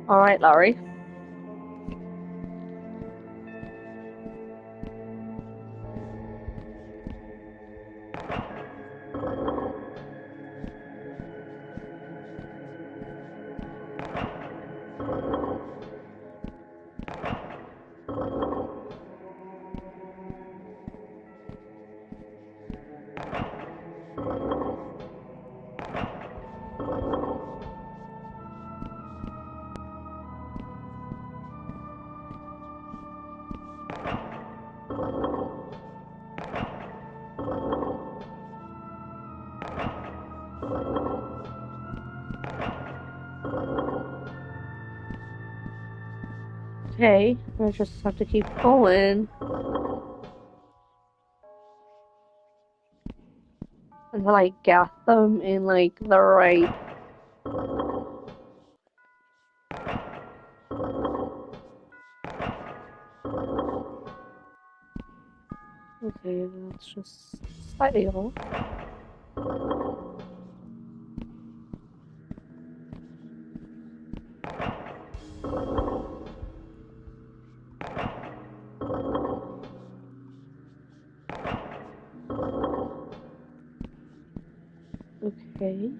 Alright, Larry. Okay, I just have to keep going until I get them in like the right. Okay, that's just slightly off. Okay.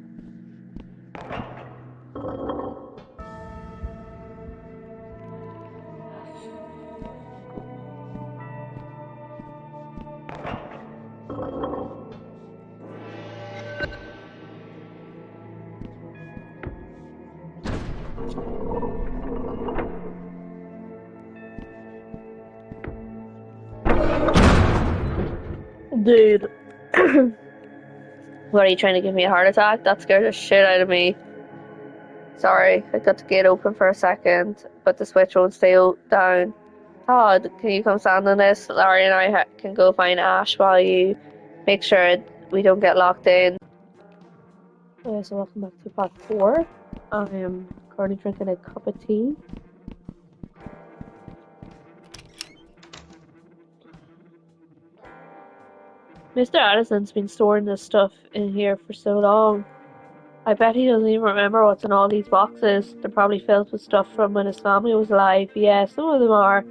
Dude, what are you trying to give me a heart attack? That scared the shit out of me. Sorry, I got the gate open for a second, but the switch won't stay down. Todd, can you come stand on this? Larry and I can go find Ash while you make sure we don't get locked in. Okay, so welcome back to part 4. I am currently drinking a cup of tea. Mr. Addison's been storing this stuff in here for so long. I bet he doesn't even remember what's in all these boxes. They're probably filled with stuff from when his family was alive. Yeah, some of them are.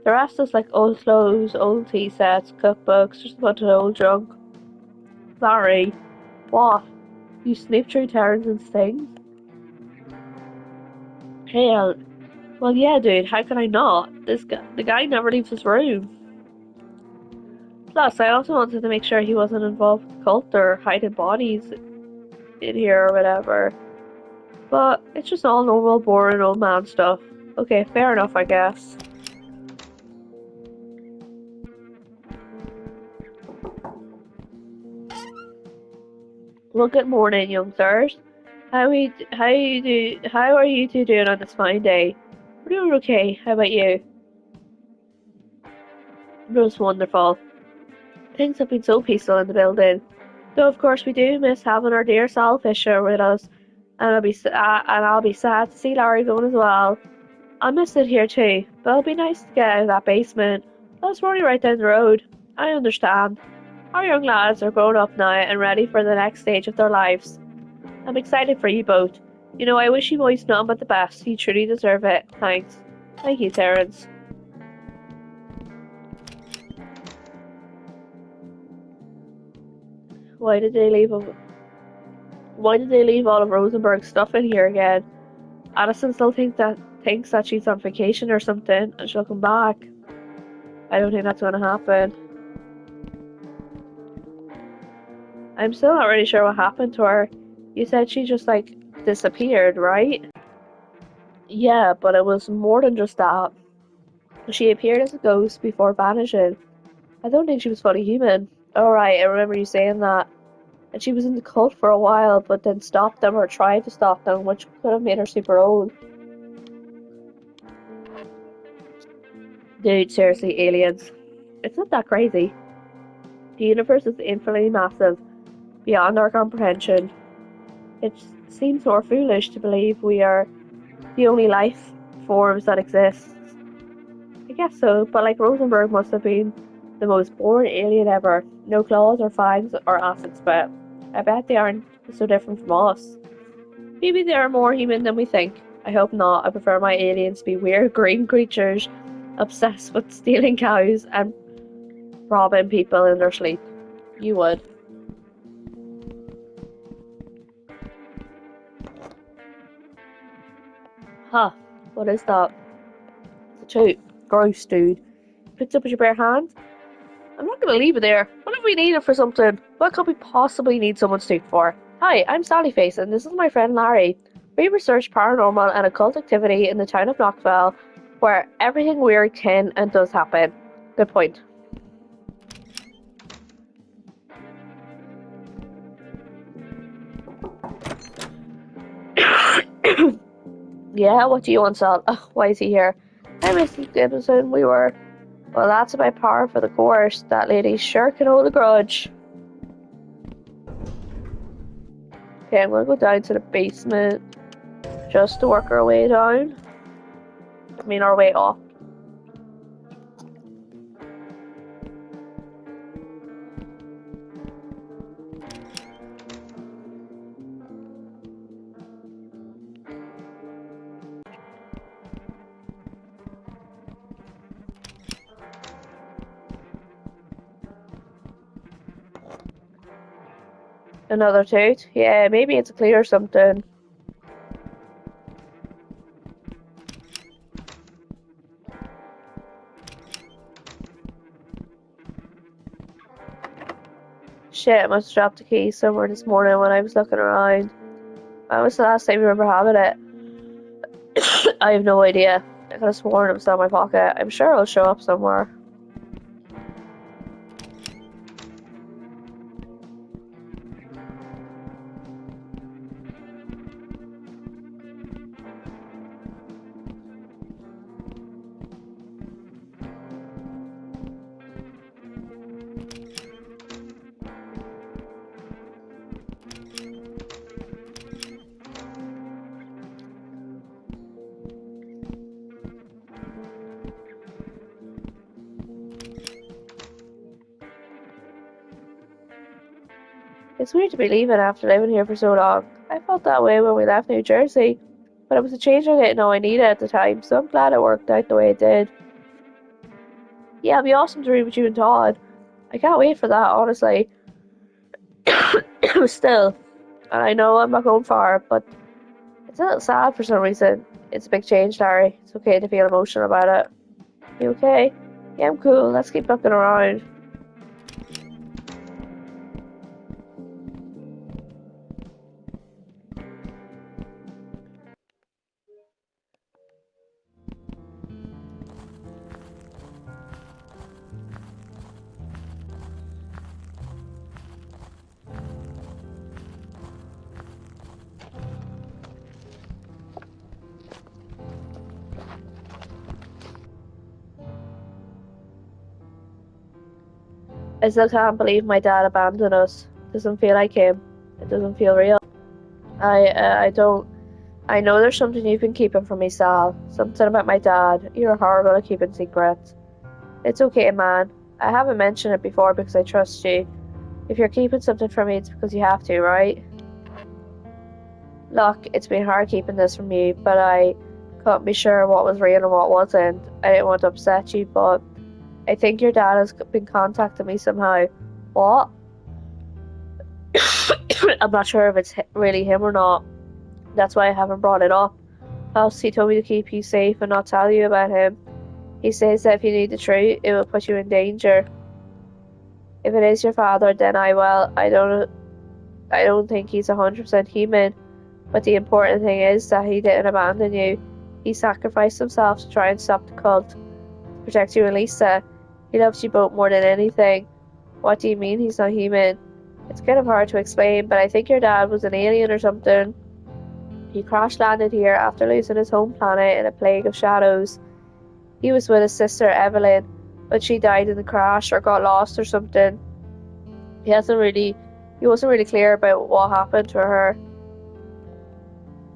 The rest is like old clothes, old tea sets, cookbooks, just a bunch of old junk. Larry, what? You snoop through Terrance's things? Hell, well yeah dude, how can I not? The guy never leaves his room. Plus, I also wanted to make sure he wasn't involved with the cult or hiding bodies in here or whatever. But it's just all normal, boring old man stuff. Okay, fair enough, I guess. Well, good morning, young sirs. How are you two doing on this fine day? We're doing okay. How about you? Most wonderful. Things have been so peaceful in the building. Though of course we do miss having our dear Sal Fisher with us, and I'll be sad to see Larry going as well. I miss it here too, but it'll be nice to get out of that basement. Plus, we're only right down the road. I understand. Our young lads are grown up now and ready for the next stage of their lives. I'm excited for you both. You know, I wish you boys nothing but the best. You truly deserve it. Thanks. Thank you, Terence. Why did they leave? Why did they leave all of Rosenberg's stuff in here again? Addison still thinks that she's on vacation or something, and she'll come back. I don't think that's gonna happen. I'm still not really sure what happened to her. You said she just like disappeared, right? Yeah, but it was more than just that. She appeared as a ghost before vanishing. I don't think she was fully human. Alright, I remember you saying that. And she was in the cult for a while, but then stopped them or tried to stop them, which could have made her super old. Dude, seriously, aliens. It's not that crazy. The universe is infinitely massive, beyond our comprehension. It seems more foolish to believe we are the only life forms that exist. I guess so, but like Rosenberg must have been the most boring alien ever. No claws or fangs or acid spit. I bet they aren't so different from us. Maybe they are more human than we think. I hope not. I prefer my aliens to be weird green creatures obsessed with stealing cows and robbing people in their sleep. You would. Huh. What is that? It's a toot. Gross, dude. Picked up with your bare hands? I'm not gonna leave it there. What if we need it for something? What could we possibly need someone's tooth for? Hi, I'm Sallyface, and this is my friend Larry. We research paranormal and occult activity in the town of Knoxville, where everything weird can and does happen. Good point. Yeah, what do you want, Sal? Ugh, why is he here? I missed the episode Well, that's about par for the course. That lady sure can hold a grudge. Okay, I'm gonna go down to the basement just to work our way down. I mean, our way up. Another tooth? Yeah, maybe it's a clean or something. Shit, I must have dropped the key somewhere this morning when I was looking around. When was the last time you remember having it? I have no idea. I could have sworn it was in my pocket. I'm sure it'll show up somewhere. It's weird to be leaving after living here for so long. I felt that way when we left New Jersey, but it was a change I didn't know I needed at the time, so I'm glad it worked out the way it did. Yeah, it'll be awesome to read with you and Todd. I can't wait for that, honestly. Still, and I know I'm not going far, but it's a little sad for some reason. It's a big change, Larry. It's okay to feel emotional about it. You okay? Yeah, I'm cool. Let's keep looking around. I still can't believe my dad abandoned us. It doesn't feel like him. It doesn't feel real. I don't. I know there's something you've been keeping from me, Sal. Something about my dad. You're horrible at keeping secrets. It's okay, man. I haven't mentioned it before because I trust you. If you're keeping something from me, it's because you have to, right? Look, it's been hard keeping this from you, but I couldn't be sure what was real and what wasn't. I didn't want to upset you, but I think your dad has been contacting me somehow. What? I'm not sure if it's really him or not. That's why I haven't brought it up. Plus, he told me to keep you safe and not tell you about him. He says that if you need the truth, it will put you in danger. If it is your father, then I don't think he's 100% human. But the important thing is that he didn't abandon you. He sacrificed himself to try and stop the cult, to protect you and Lisa. He loves you both more than anything. What do you mean he's not human? It's kind of hard to explain, but I think your dad was an alien or something. He crash landed here after losing his home planet in a plague of shadows. He was with his sister Evelyn, but she died in the crash or got lost or something. He hasn't really he wasn't really clear about what happened to her.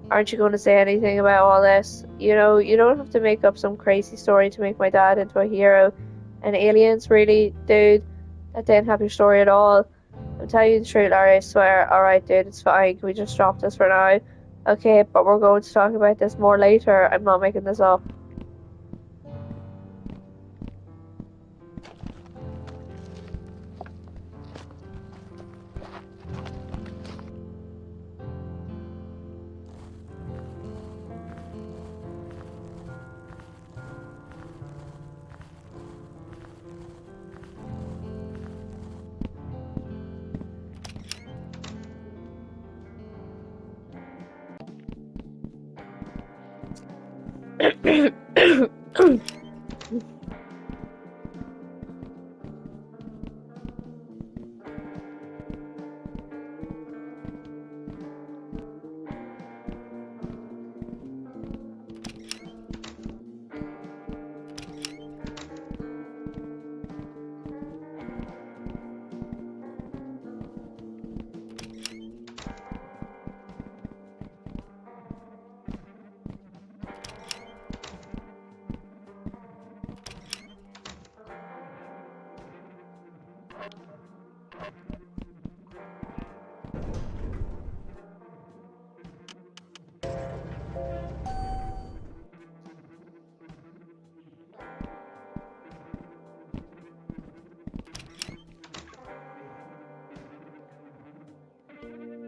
Aren't you going to say anything about all this? You know, you don't have to make up some crazy story to make my dad into a hero. And aliens, really, dude? That didn't have your story at all. I'm telling you the truth, Larry, I swear. Alright, dude, it's fine. Can we just drop this for now? Okay, but we're going to talk about this more later. I'm not making this up.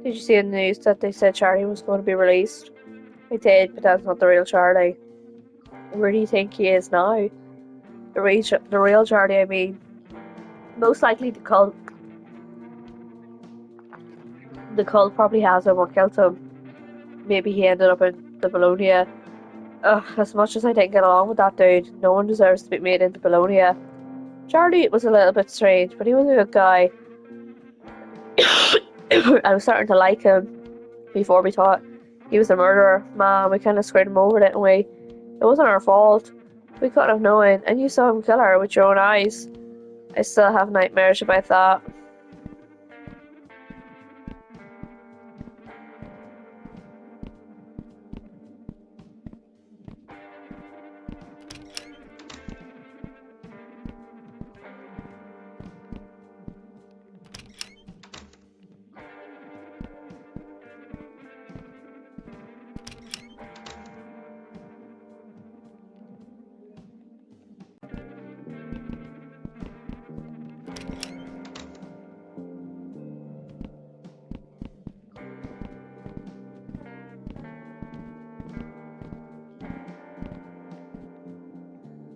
Did you see in the news that they said Charlie was going to be released? I did, but that's not the real Charlie. Where do you think he is now? The real Charlie, I mean. Most likely the cult probably has him or killed him. Maybe he ended up in the Bologna. Ugh, as much as I didn't get along with that dude, no one deserves to be made into Bologna. Charlie was a little bit strange, but he was a good guy. I was starting to like him before we thought he was a murderer. Man, we kind of screwed him over, didn't we? It wasn't our fault. We couldn't have known, and you saw him kill her with your own eyes. I still have nightmares about that.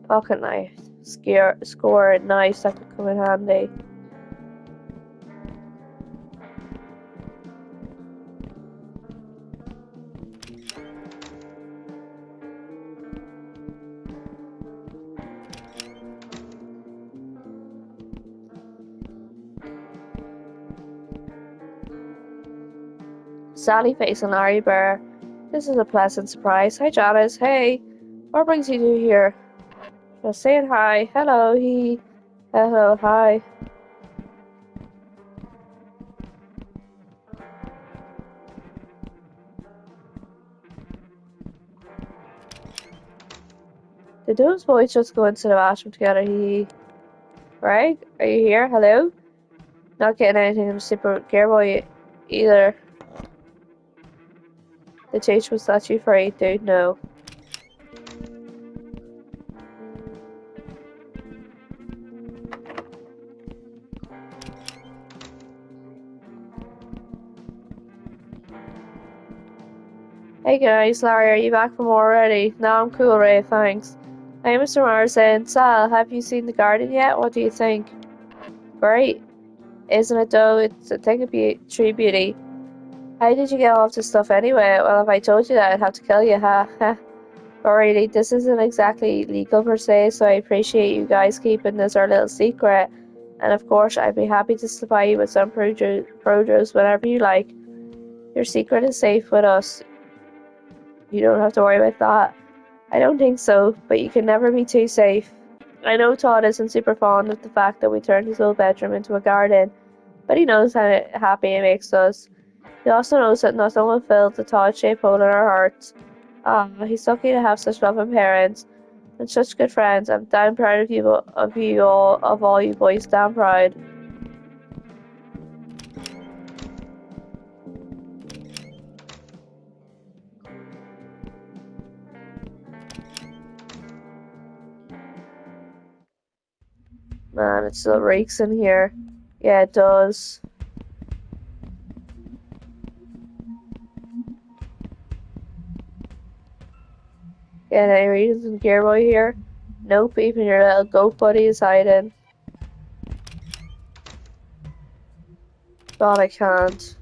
Pocket knife. Score at knives that could come in handy. Sally facing Larry Bear. This is a pleasant surprise. Hi, Janice. Hey, what brings you to here? Just saying hi. Hello, he. Hello, hi. Did those boys just go into the bathroom together? He. Greg, are you here? Hello? Not getting anything from Super Gearboy either. The chase was statue free, dude. No. Hey guys, Larry, are you back from already? No, I'm cool, Ray, thanks. Hey, Mr. Morrison. Sal, have you seen the garden yet? What do you think? Great. Isn't it though? It's a thing of tree beauty. How did you get all of this stuff anyway? Well, if I told you that, I'd have to kill you, huh? But really, this isn't exactly legal per se, so I appreciate you guys keeping this our little secret. And of course, I'd be happy to supply you with some produce whenever you like. Your secret is safe with us. You don't have to worry about that. I don't think so, but you can never be too safe. I know Todd isn't super fond of the fact that we turned his old bedroom into a garden, but he knows how happy it makes us. He also knows that nothing will fill the Todd-shaped hole in our hearts. Ah, he's lucky to have such loving parents and such good friends. I'm damn proud of all you boys. Damn proud. Man, it still reeks in here. Yeah, it does. Yeah, any reason Gearboy here? Nope, even your little goat buddy is hiding. God, I can't.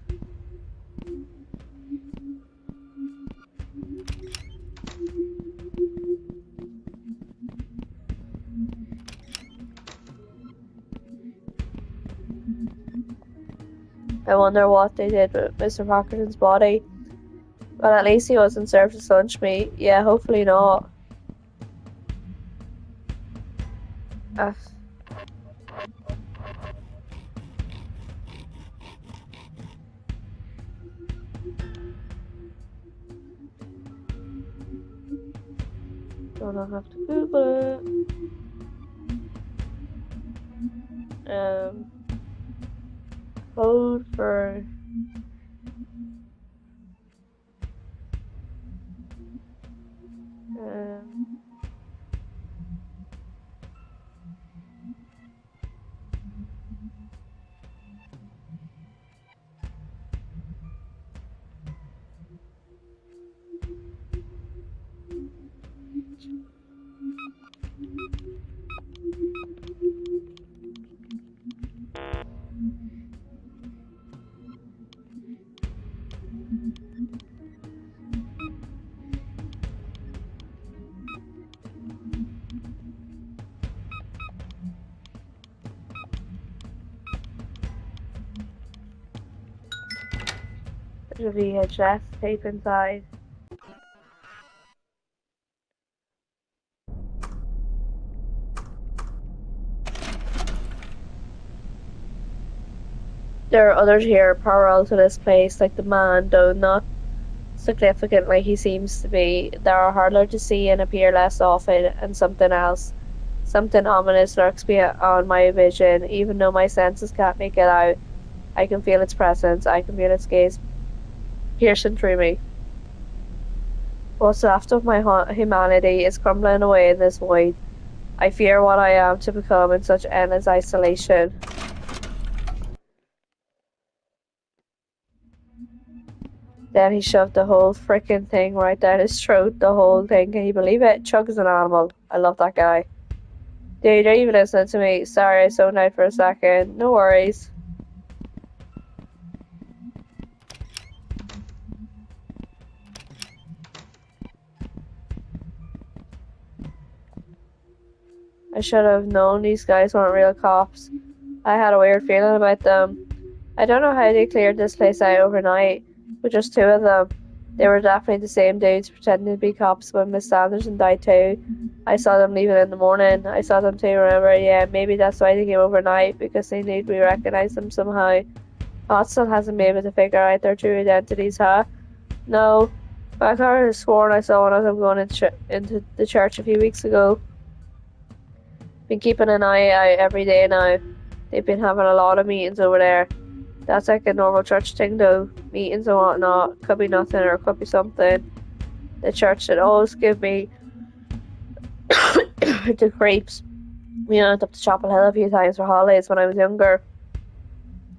I wonder what they did with Mr. Pockerton's body. Well, at least he wasn't served as lunch meat. Yeah, hopefully not. Uh, don't have to Google it. Code for um there's a VHS tape inside. There are others here parallel to this place, like the man, though not significant like he seems to be. They are harder to see and appear less often, and something else, something ominous lurks beyond my vision. Even though my senses can't make it out, I can feel its presence. I can feel its gaze piercing through me. What's left of my humanity is crumbling away in this void. I fear what I am to become in such endless isolation. Then he shoved the whole frickin' thing right down his throat. The whole thing. Can you believe it? Chug is an animal. I love that guy. Dude, you're even listening to me. Sorry, I zoned out for a second. No worries. I should have known these guys weren't real cops. I had a weird feeling about them. I don't know how they cleared this place out overnight, with just two of them. They were definitely the same dudes pretending to be cops when Miss Sanderson died too. I saw them leaving in the morning. I saw them too, remember? Yeah, maybe that's why they came overnight, because they knew we recognized them somehow. Hot still hasn't been able to figure out their true identities, huh? No. But I could have sworn I saw one of them going into the church a few weeks ago. Been keeping an eye out every day now. They've been having a lot of meetings over there. That's like a normal church thing though. Meetings and whatnot. Could be nothing or could be something. The church should always give me the creeps. We went up to Chapel Hill a few times for holidays when I was younger.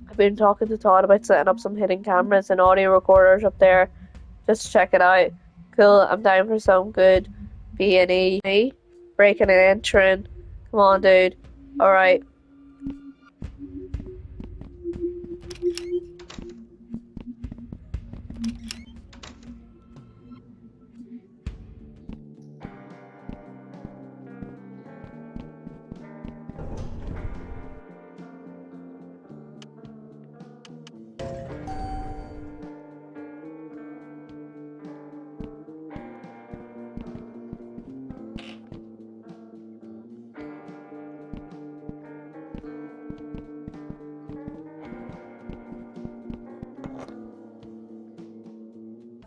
I've been talking to Todd about setting up some hidden cameras and audio recorders up there just to check it out. Cool, I'm down for some good B&E. Me? Breaking and entering. Come on, dude. Alright.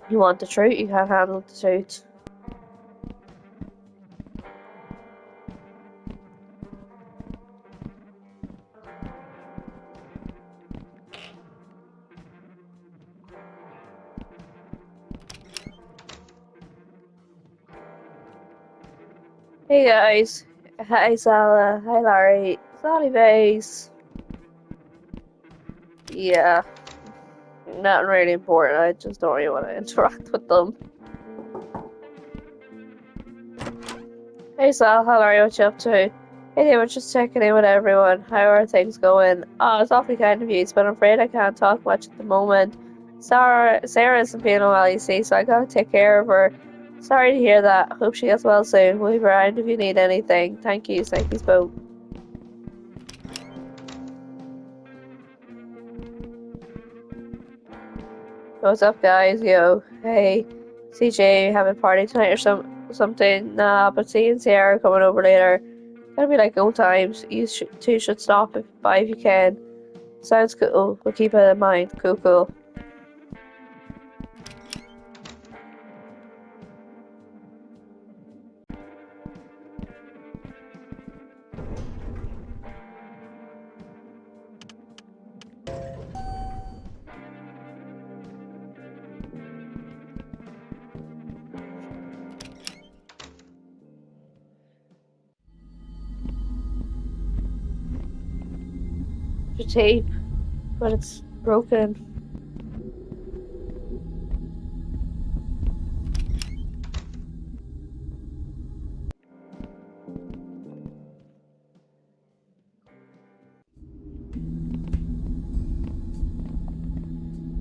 You want the truth? You can't handle the truth. Hey guys. Hi Sala. Hi Larry. Sally Vase. Yeah, not really important. I just don't really want to interact with them. Hey Sal, how are you? What you up to? Hey there, we're just checking in with everyone. How are things going? Oh, it's awfully kind of you, but I'm afraid I can't talk much at the moment. Sarah isn't feeling well, you see, so I gotta take care of her. Sorry to hear that. Hope she gets well soon. We'll be around if you need anything. Thank you both. What's up, guys? Yo, hey, CJ, having a party tonight or something? Nah, but seeing Sarah coming over later, gonna be like old times. You two should stop by if you can. Sounds cool. We'll keep it in mind. Cool, cool. The tape, but it's broken.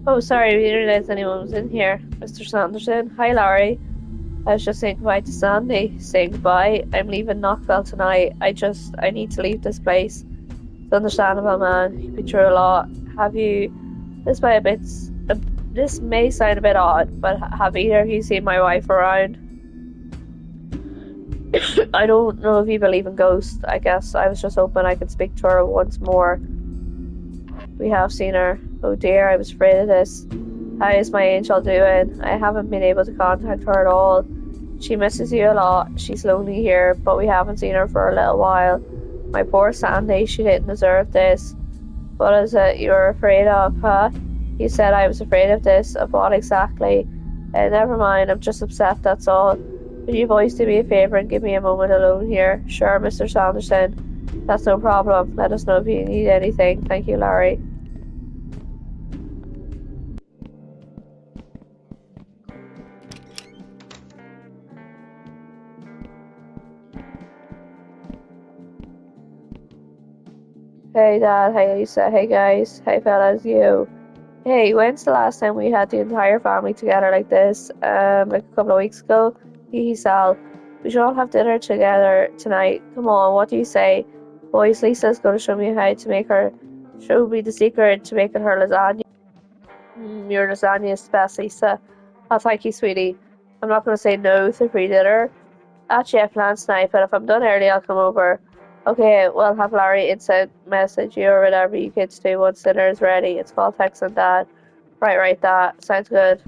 Oh, sorry, we didn't realize anyone was in here. Mr. Sanderson. Hi, Larry. I was just saying goodbye to Sandy. Saying goodbye. I'm leaving Knockville tonight. I need to leave this place. It's understandable, man. You've been through a lot. Have you? This may a bit. This may sound a bit odd, but have either of you seen my wife around? I don't know if you believe in ghosts. I guess I was just hoping I could speak to her once more. We have seen her. Oh dear, I was afraid of this. How is my angel doing? I haven't been able to contact her at all. She misses you a lot. She's lonely here, but we haven't seen her for a little while. My poor Sandy, she didn't deserve this. What is it you were afraid of, huh? You said I was afraid of this. Of what exactly? Never mind, I'm just upset, that's all. Would you boys do me a favour and give me a moment alone here? Sure, Mr. Sanderson. That's no problem. Let us know if you need anything. Thank you, Larry. Hey, Dad. Hey, Lisa. Hey, guys. Hey, fellas. You. Hey, when's the last time we had the entire family together like this? Like a couple of weeks ago? Hee Sal. We should all have dinner together tonight. Come on, what do you say? Boys, Lisa's gonna show me the secret to making her lasagna. Your lasagna is best, Lisa. Oh, thank you, sweetie. I'm not gonna say no to free dinner. Actually, I have plans tonight, but if I'm done early, I'll come over. Okay, well, have Larry instant message you or whatever you kids do once dinner is ready. It's called texting Dad. Right, that. Sounds good.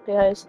Guys.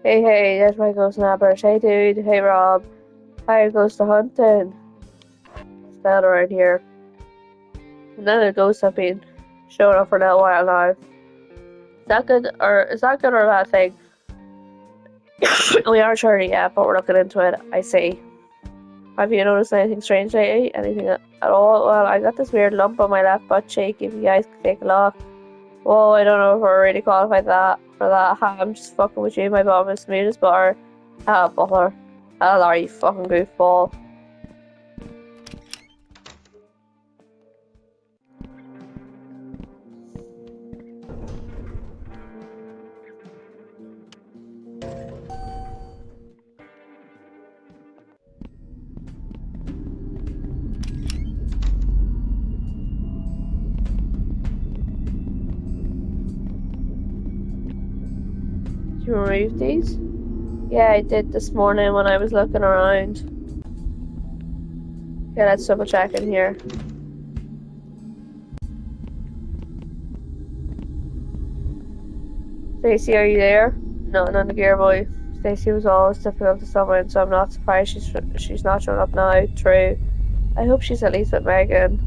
Hey, there's my ghost snappers. Hey, dude. Hey, Rob. How goes the hunting? Still around here. None of the ghosts have been showing up for a little while now. Is that good or a bad thing? We aren't sure yet, but we're looking into it. I see. Have you noticed anything strange lately? Anything at all? Well, I got this weird lump on my left butt cheek. If you guys could take a look. Whoa, I don't know if we're really qualified for that. I'm just fucking with you. My bum is smooth as butter. Ah, butter. Ah, Larry, you fucking goofball. remove these? Yeah, I did this morning when I was looking around. Okay, let's double check in here. Stacey, are you there? Nothing on the gear, boy. Stacey was always difficult to summon, so I'm not surprised she's not showing up now. True. I hope she's at least with Megan.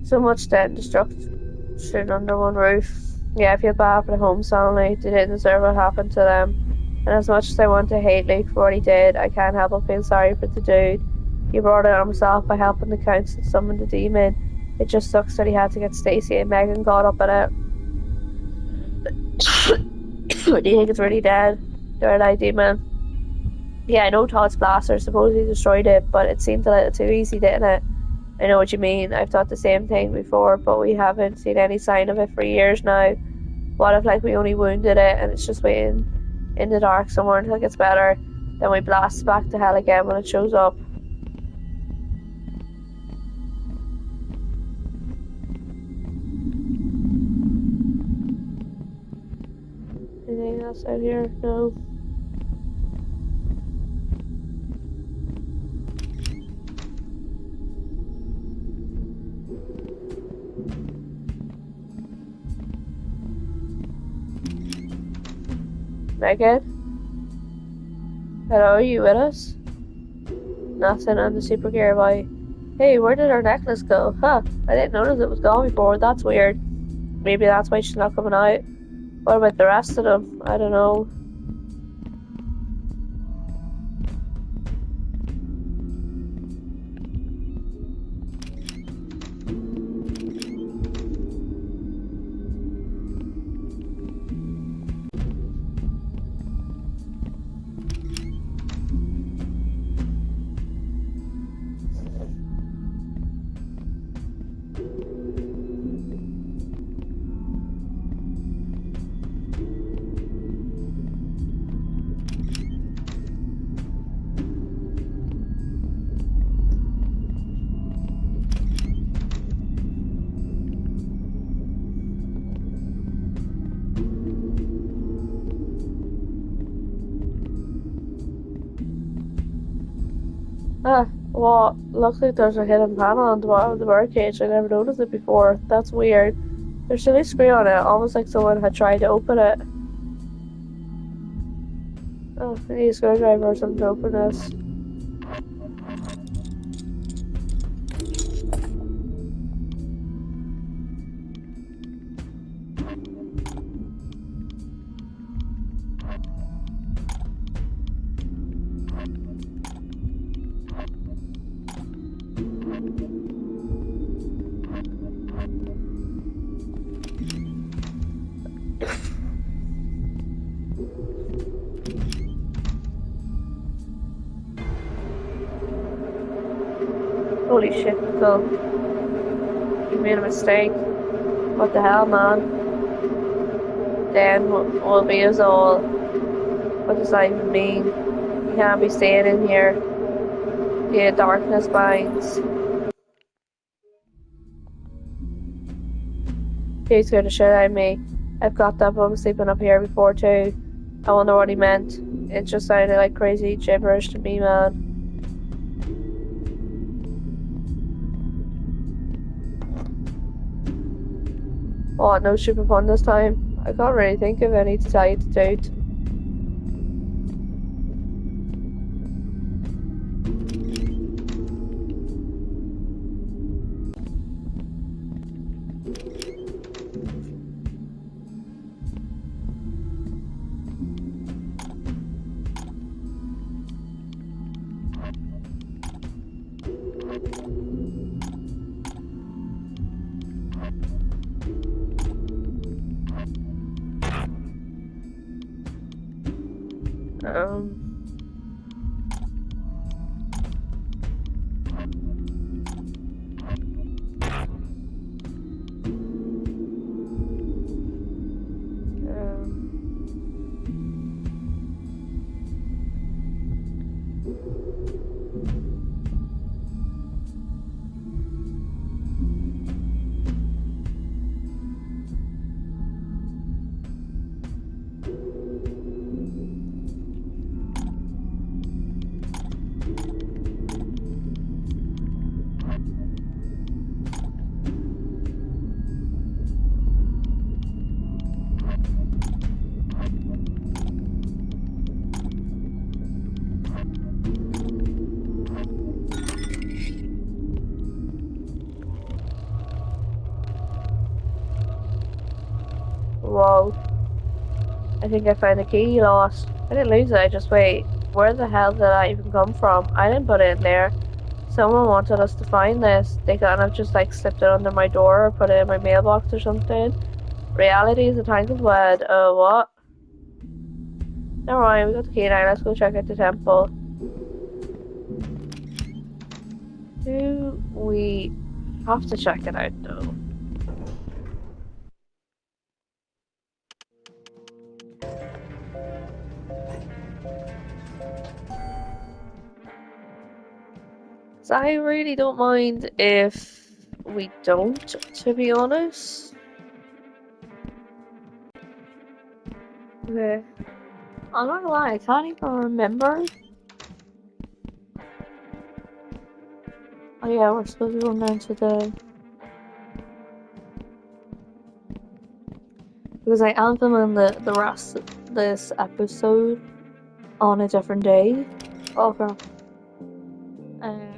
So much debt and destruction under one roof. Yeah, I feel bad for the Holmes family. They didn't deserve what happened to them. And as much as I want to hate Luke for what he did, I can't help but feel sorry for the dude. He brought it on himself by helping the council summon the demon. It just sucks that he had to get Stacey and Megan caught up in it. Do you think it's really dead? The Red Eye Demon? Yeah, I know Todd's blaster supposedly destroyed it, but it seemed a little too easy, didn't it? I know what you mean. I've thought the same thing before, but we haven't seen any sign of it for years now. What if, like, we only wounded it and it's just waiting in the dark somewhere until it gets better? Then we blast it back to hell again when it shows up. Anything else out here? No. Megan? Hello, are you with us? Nothing on the super gear boy. Hey, where did our necklace go? Huh, I didn't notice it was gone before. That's weird. Maybe that's why she's not coming out. What about the rest of them? I don't know. Ah, well, looks like there's a hidden panel on the bottom of the birdcage. I never noticed it before. That's weird. There's still a screw on it, almost like someone had tried to open it. Oh, I need a screwdriver or something to open this. Holy shit, Nicole. You made a mistake. What the hell, man? Then will be us all. What does that even mean? You can't be staying in here. The darkness binds. He scared the shit out of me. I've got that bum sleeping up here before too. I wonder what he meant. It just sounded like crazy gibberish to me, man. Oh, no stupid fun this time. I can't really think of any to tell you the truth. Um... Whoa. I think I found the key lost. I didn't lose it, I just wait. Where the hell did I even come from? I didn't put it in there. Someone wanted us to find this. They couldn't have just like slipped it under my door or put it in my mailbox or something. Reality is a tank of lead. What? Never mind, we got the key now. Let's go check out the temple. Do we have to check it out though? So I really don't mind if we don't, to be honest. Okay. I'm not gonna lie, I can't even remember. Oh yeah, we're supposed to be going down to the... Because I am filming the rest of this episode on a different day. Okay. Um,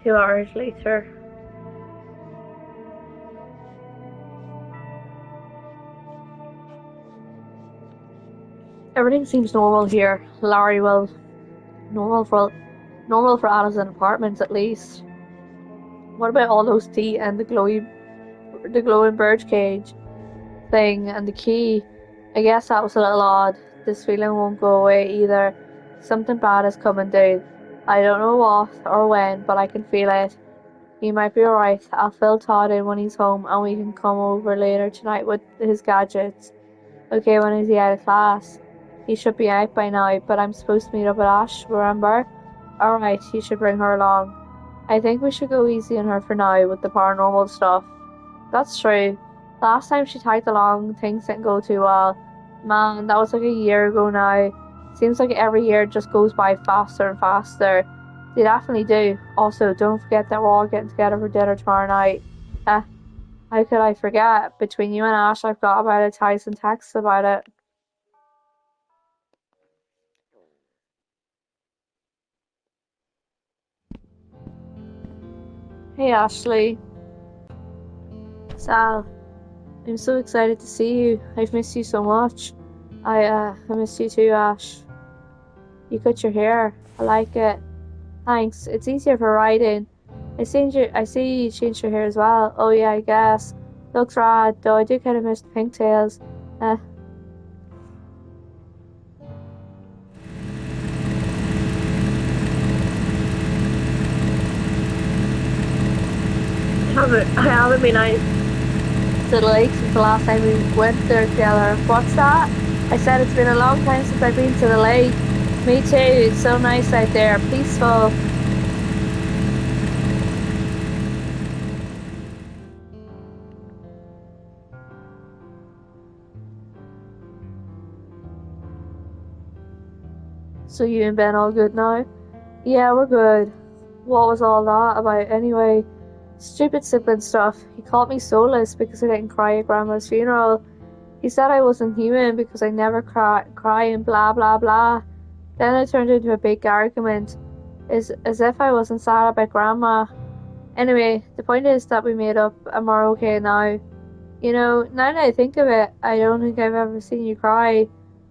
Two hours later. Everything seems normal here. Larry, well, normal for Addison apartments at least. What about all those teeth and the glowing bird cage thing and the key? I guess that was a little odd. This feeling won't go away either. Something bad is coming down. I don't know what or when, but I can feel it. He might be alright. I'll fill Todd in when he's home and we can come over later tonight with his gadgets. Okay, when is he out of class? He should be out by now, but I'm supposed to meet up with Ash, remember? Alright, you should bring her along. I think we should go easy on her for now with the paranormal stuff. That's true. Last time she tagged along, things didn't go too well. Man, that was like a year ago now. Seems like every year just goes by faster and faster. They definitely do. Also, don't forget that we're all getting together for dinner tomorrow night. Eh, how could I forget? Between you and Ash, I've got about a thousand texts about it. Hey Ashley, Sal, I'm so excited to see you. I've missed you so much. I missed you too, Ash. You cut your hair. I like it. Thanks. It's easier for riding. I see you changed your hair as well. Oh yeah, I guess. Looks rad, though I do kind of miss the pigtails. Uh, I haven't been out to the lake since the last time we went there together. What's that? I said it's been a long time since I've been to the lake. Me too. It's so nice out there. Peaceful. So you and Ben all good now? Yeah, we're good. What was all that about anyway? Stupid sibling stuff. He called me soulless because I didn't cry at Grandma's funeral. He said I wasn't human because I never cry and blah blah blah. Then it turned into a big argument, as if I wasn't sad about Grandma. Anyway, the point is that we made up and we're okay now. You know, now that I think of it, I don't think I've ever seen you cry.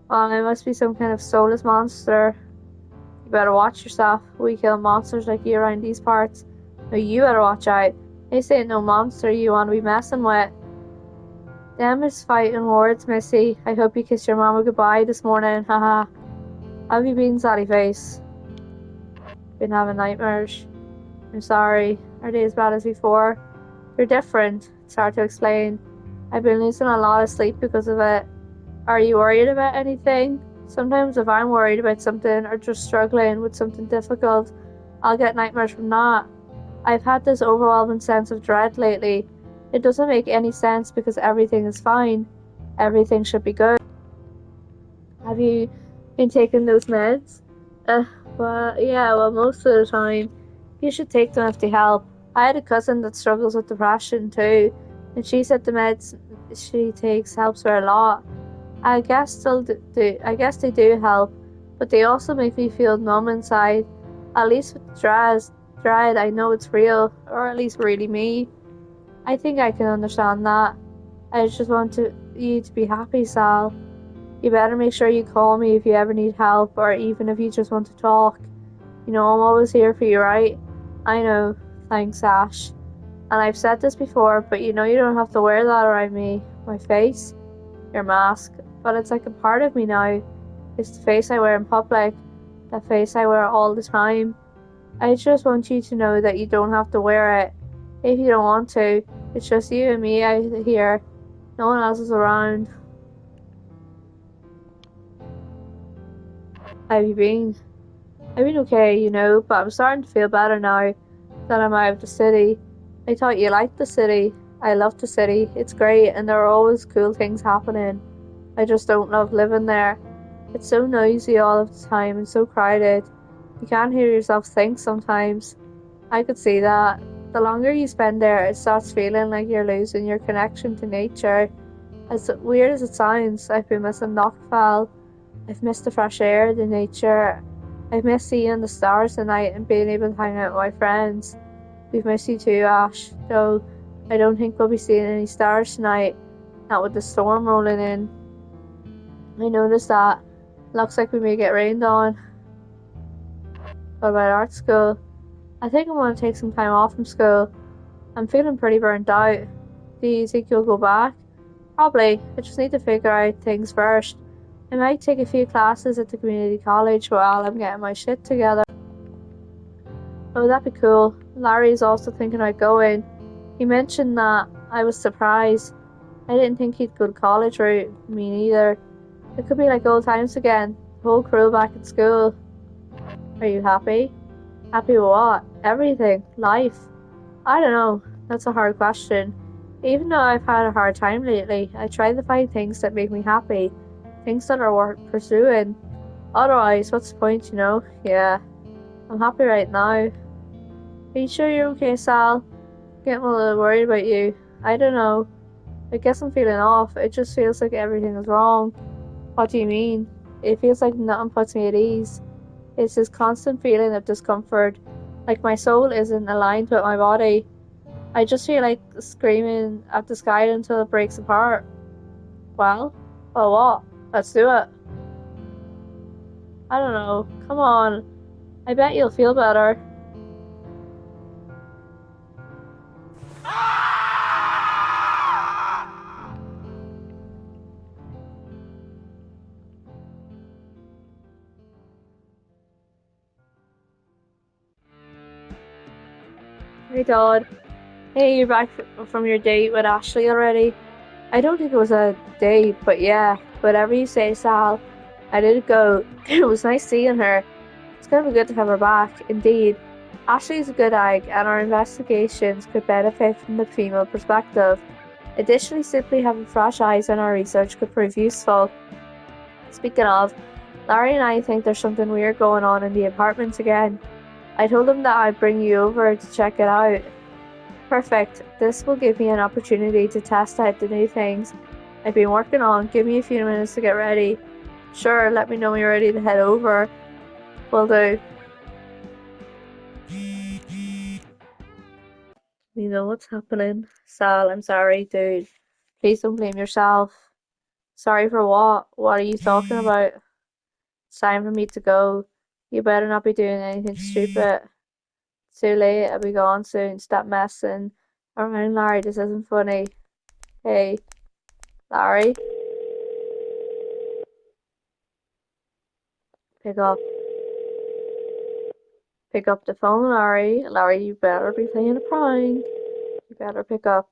Well, I must be some kind of soulless monster. You better watch yourself. We kill monsters like you around these parts. No, you better watch out. This ain't no monster you want to be messing with. Them is fighting words, Missy. I hope you kissed your mama goodbye this morning. Haha. How have you been, Sally Face? Been having nightmares. I'm sorry. Are they as bad as before? They're different. It's hard to explain. I've been losing a lot of sleep because of it. Are you worried about anything? Sometimes if I'm worried about something or just struggling with something difficult, I'll get nightmares from that. I've had this overwhelming sense of dread lately. It doesn't make any sense because everything is fine. Everything should be good. Have you been taking those meds? Uh, well, yeah, well, most of the time. You should take them if they help. I had a cousin that struggles with depression too, and she said the meds she takes helps her a lot. I guess they do help, but they also make me feel numb inside. At least with dread, I know it's real, or at least really me. I think I can understand that. I just want you to be happy, Sal. You better make sure you call me if you ever need help, or even if you just want to talk. You know, I'm always here for you, right? I know. Thanks, Ash. And I've said this before, but you know you don't have to wear that around me. My face, your mask. But it's like a part of me now. It's the face I wear in public, the face I wear all the time. I just want you to know that you don't have to wear it if you don't want to. It's just you and me out here. No one else is around. How have you been? I've been okay, you know, but I'm starting to feel better now that I'm out of the city. I thought you liked the city. I love the city. It's great and there are always cool things happening. I just don't love living there. It's so noisy all of the time and so crowded. You can't hear yourself think sometimes. I could see that. The longer you spend there, it starts feeling like you're losing your connection to nature. As weird as it sounds, I've been missing Knockfell. I've missed the fresh air, the nature. I've missed seeing the stars tonight and being able to hang out with my friends. We've missed you too, Ash, though I don't think we'll be seeing any stars tonight, not with the storm rolling in. I noticed that. Looks like we may get rained on. What about art school? I think I'm going to take some time off from school. I'm feeling pretty burnt out. Do you think you'll go back? Probably. I just need to figure out things first. I might take a few classes at the community college while I'm getting my shit together. Oh, that'd be cool. Larry's also thinking about going. He mentioned that. I was surprised. I didn't think he'd go to college route. Me neither. It could be like old times again. The whole crew back at school. Are you happy? Happy with what? Everything. Life. I don't know. That's a hard question. Even though I've had a hard time lately, I try to find things that make me happy. Things that are worth pursuing. Otherwise, what's the point, you know? Yeah. I'm happy right now. Are you sure you're okay, Sal? Getting a little worried about you. I don't know. I guess I'm feeling off. It just feels like everything is wrong. What do you mean? It feels like nothing puts me at ease. It's this constant feeling of discomfort. Like my soul isn't aligned with my body. I just feel like screaming at the sky until it breaks apart. Well, what? Let's do it. I don't know. Come on. I bet you'll feel better. Hey, Todd. Hey, you're back from your date with Ashley already? I don't think it was a date, but yeah, whatever you say, Sal. I did go. It was nice seeing her. It's gonna be good to have her back, indeed. Ashley's a good egg, and our investigations could benefit from the female perspective. Additionally, simply having fresh eyes on our research could prove useful. Speaking of, Larry and I think there's something weird going on in the apartment again. I told him that I'd bring you over to check it out. Perfect. This will give me an opportunity to test out the new things I've been working on. Give me a few minutes to get ready. Sure, let me know when you're ready to head over. Will do. You know what's happening. Sal, I'm sorry, dude. Please don't blame yourself. Sorry for what? What are you talking about? It's time for me to go. You better not be doing anything stupid. Too late, I'll be gone soon. Stop messing around, Larry. This isn't funny. Hey, Larry, pick up. Pick up the phone, Larry. Larry, you better be playing a prank. You better pick up.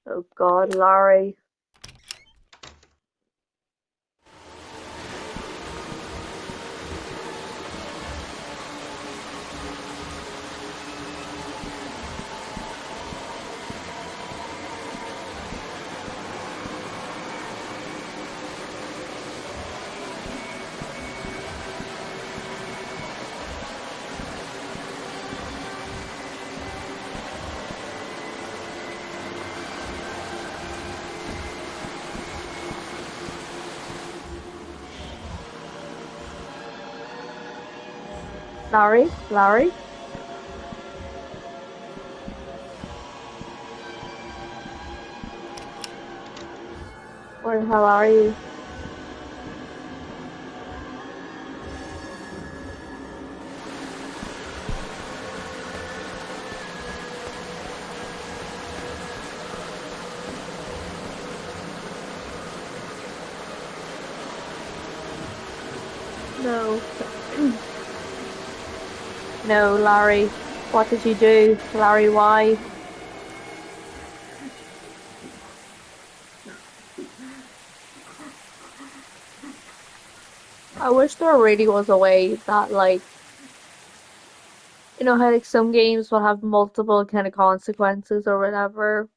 Oh God, Larry. Larry? Larry? Where the hell are you? No. No, Larry. What did you do? Larry, why? I wish there really was a way that, like, you know how, like, some games will have multiple kind of consequences or whatever.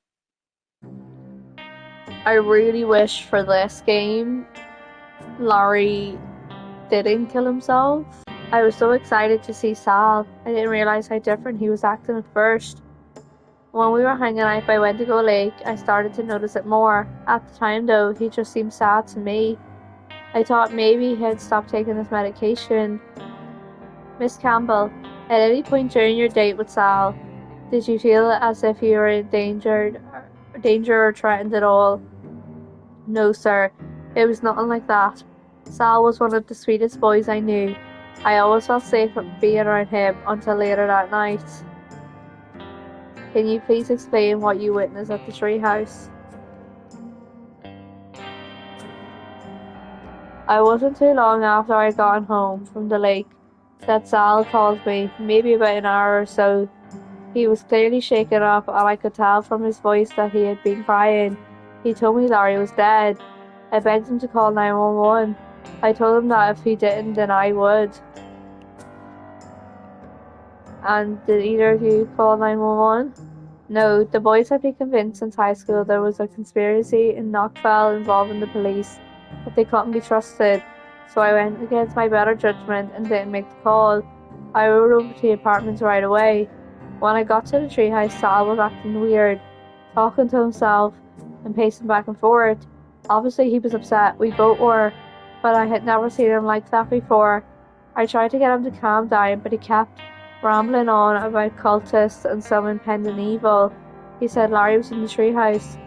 I really wish for this game, Larry didn't kill himself. I was so excited to see Sal. I didn't realize how different he was acting at first. When we were hanging out by Wendigo Lake, I started to notice it more. At the time, though, he just seemed sad to me. I thought maybe he had stopped taking his medication. Miss Campbell, at any point during your date with Sal, did you feel as if you were in danger or threatened at all? No, sir. It was nothing like that. Sal was one of the sweetest boys I knew. I always felt safe being around him until later that night. Can you please explain what you witnessed at the treehouse? I wasn't too long after I got home from the lake that Sal called me, maybe about an hour or so. He was clearly shaken up, and I could tell from his voice that he had been crying. He told me Larry was dead. I begged him to call 911. I told him that if he didn't, then I would. And did either of you call 911? No, the boys had been convinced since high school there was a conspiracy in Knockfell involving the police, but they couldn't be trusted. So I went against my better judgment and didn't make the call. I rode over to the apartments right away. When I got to the treehouse, Sal was acting weird, talking to himself and pacing back and forth. Obviously, he was upset. We both were, but I had never seen him like that before. I tried to get him to calm down, but he kept rambling on about cultists and some impending evil. He said Larry was in the treehouse.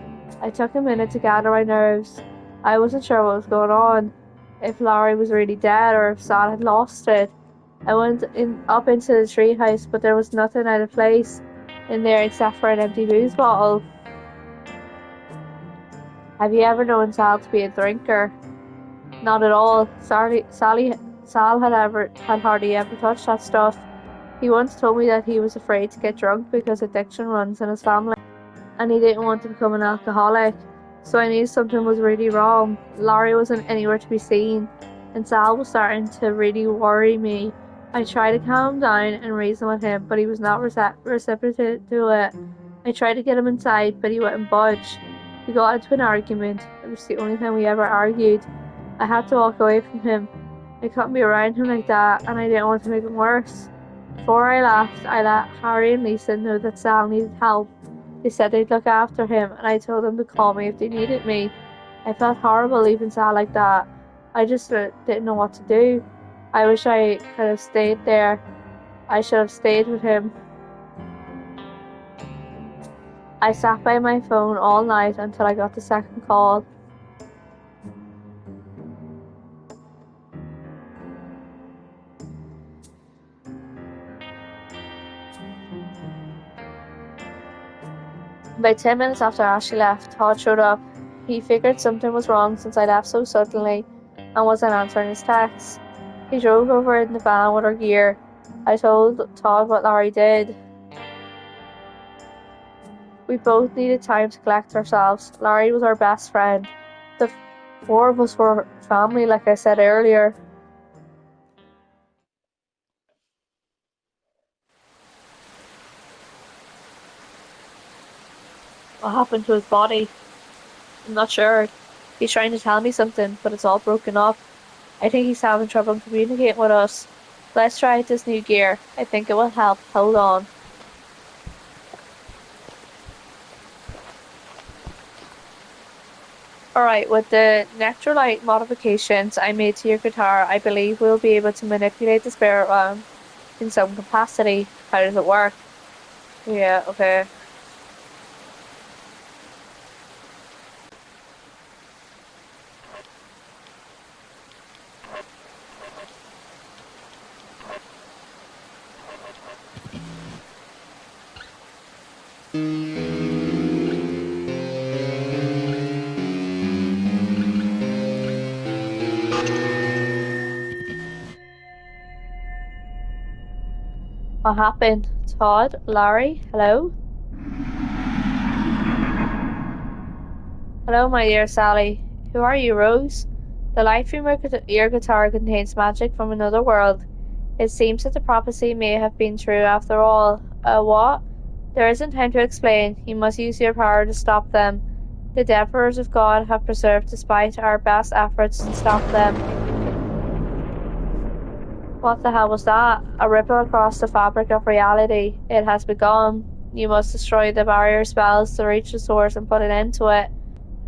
I took a minute to gather my nerves. I wasn't sure what was going on, if Larry was really dead or if Sal had lost it. I went up into the treehouse, but there was nothing out of place in there except for an empty booze bottle. Have you ever known Sal to be a drinker? Not at all. Sal had hardly ever touched that stuff. He once told me that he was afraid to get drunk because addiction runs in his family, and he didn't want to become an alcoholic. So I knew something was really wrong. Larry wasn't anywhere to be seen, and Sal was starting to really worry me. I tried to calm him down and reason with him, but he was not receptive to it. I tried to get him inside, but he wouldn't budge. We got into an argument. It was the only time we ever argued. I had to walk away from him. I couldn't be around him like that, and I didn't want to make him worse. Before I left, I let Harry and Lisa know that Sal needed help. They said they'd look after him, and I told them to call me if they needed me. I felt horrible leaving Sal like that. I just didn't know what to do. I wish I could have stayed there. I should have stayed with him. I sat by my phone all night until I got the second call. About 10 minutes after Ashley left, Todd showed up. He figured something was wrong since I left so suddenly and wasn't answering his texts. He drove over in the van with our gear. I told Todd what Larry did. We both needed time to collect ourselves. Larry was our best friend. The four of us were family, like I said earlier. What happened to his body? I'm not sure. He's trying to tell me something, but it's all broken up. I think he's having trouble communicating with us. Let's try out this new gear. I think it will help. Hold on. Alright, with the Nectrolite modifications I made to your guitar, I believe we'll be able to manipulate the spirit realm. in some capacity. How does it work? Yeah, okay. What happened? Todd? Larry? Hello? Hello, my dear Sally. Who are you, Rose? The light from your guitar contains magic from another world. It seems that the prophecy may have been true after all. What? There isn't time to explain. You must use your power to stop them. The Devourers of God have preserved despite our best efforts to stop them. What the hell was that? A ripple across the fabric of reality. It has begun. You must destroy the barrier spells to reach the source and put an end to it.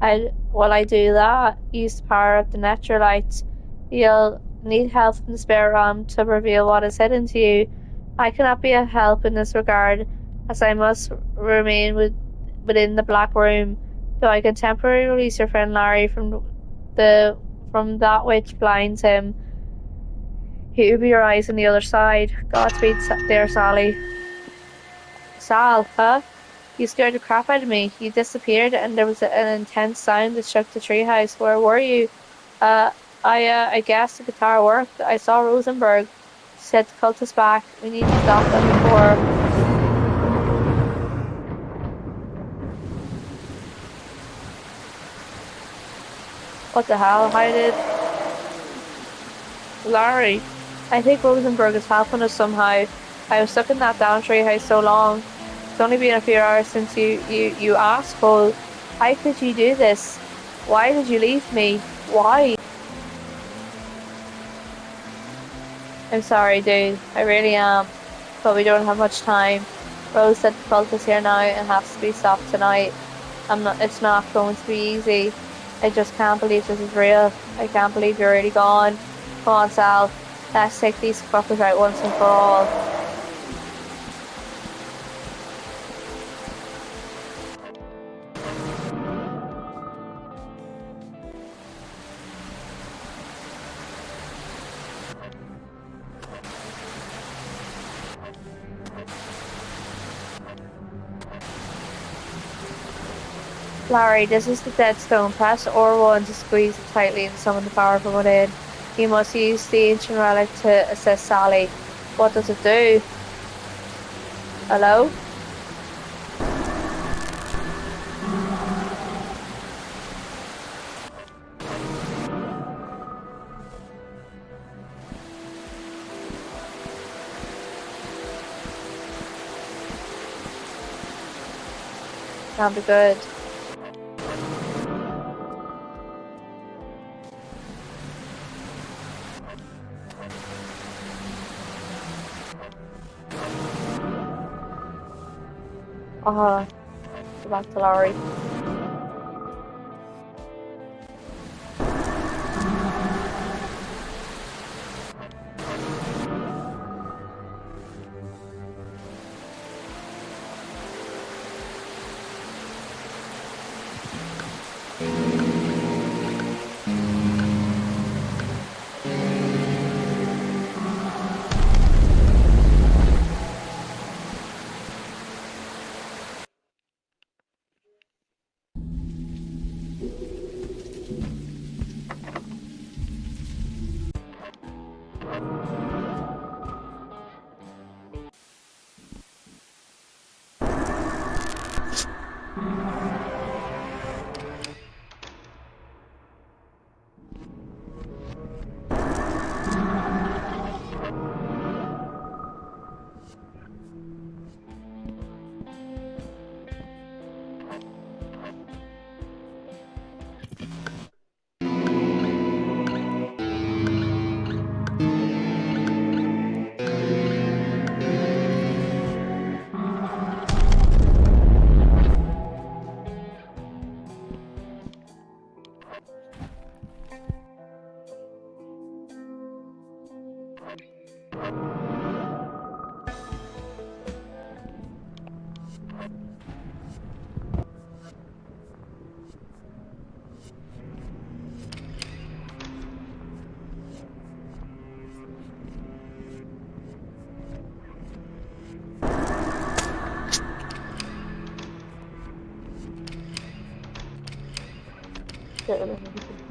How will I do that? Use the power of the Naturalites. You'll need help from the spirit realm to reveal what is hidden to you. I cannot be of help in this regard, as I must remain within the Black Room, though I can temporarily release your friend Larry from that which blinds him. He will be your eyes on the other side. Godspeed, dear Sally. Sal, huh? You scared the crap out of me. You disappeared, and there was an intense sound that shook the treehouse. Where were you? Uh, I guess the guitar worked. I saw Rosenberg. She said the cult is back. We need to stop them before. What the hell? How did Larry? I think Rosenberg is helping us somehow. I was stuck in that down treehouse so long. It's only been a few hours since you asshole. How could you do this? Why did you leave me? Why? I'm sorry, dude. I really am. But we don't have much time. Rose said the cult is here now and has to be stopped tonight. It's not going to be easy. I just can't believe this is real. I can't believe you're really gone. Come on, Sal. Let's take these fuckers out once and for all. Larry, this is the Deadstone. Press R1 to squeeze it tightly and summon the power from within. You must use the ancient relic to assist Sally. What does it do? Hello? Can't be good. Go back to Larry.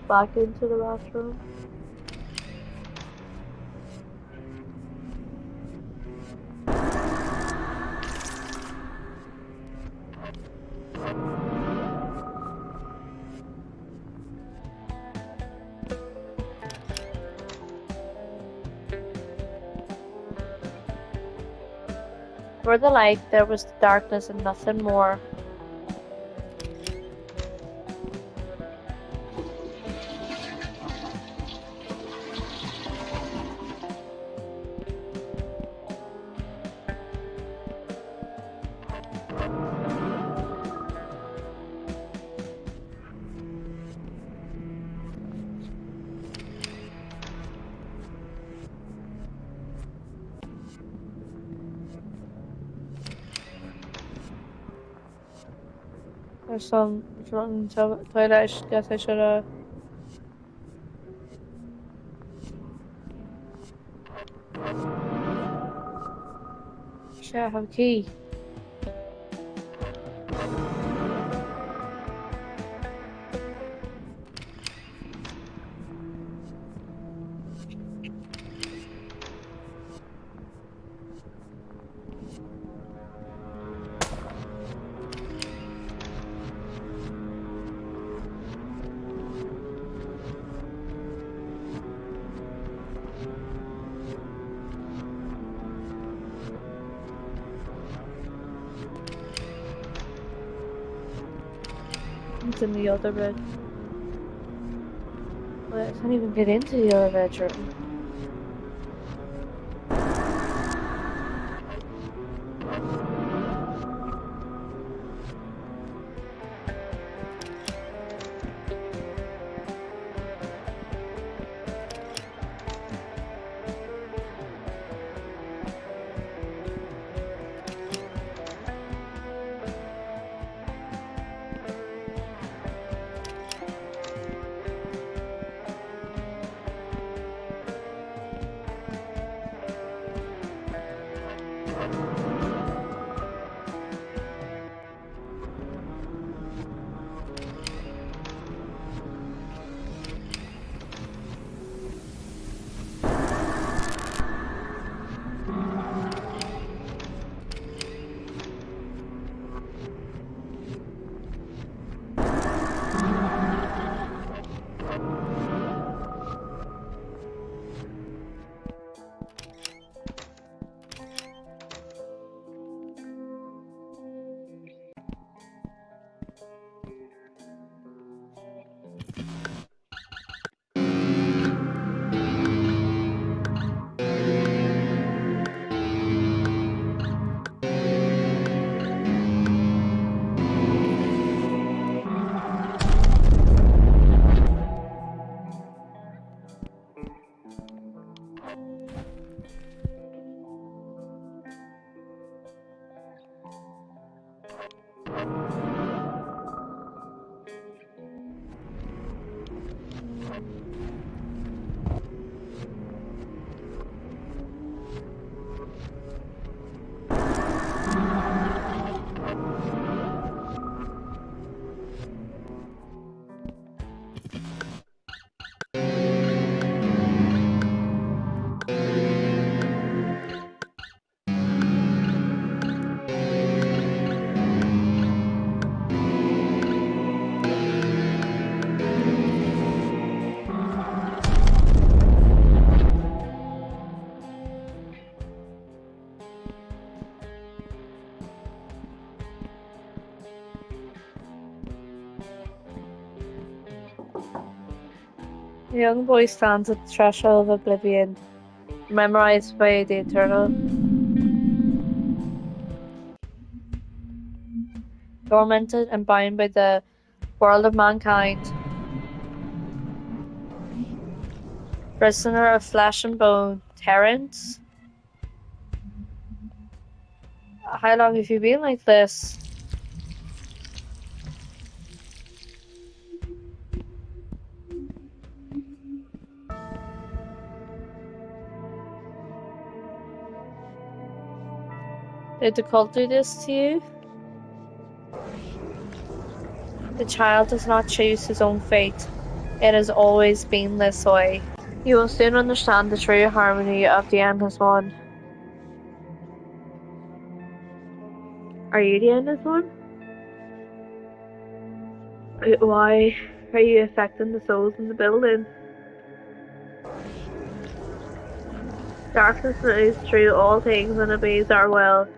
Back into the bathroom. For the light, there was the darkness and nothing more. There's some rotten toilet. I guess I should have. Should I have a key? It's in the other bed. Wait, I can't even get into the other bedroom. The young boy stands at the threshold of oblivion, memorized by the eternal, tormented and bound by the world of mankind, prisoner of flesh and bone. Terence? How long have you been like this? Did the cult do this to you? The child does not choose his own fate. It has always been this way. You will soon understand the true harmony of the Endless One. Are you the Endless One? Why are you affecting the souls in the building? Darkness moves through all things and obeys our will.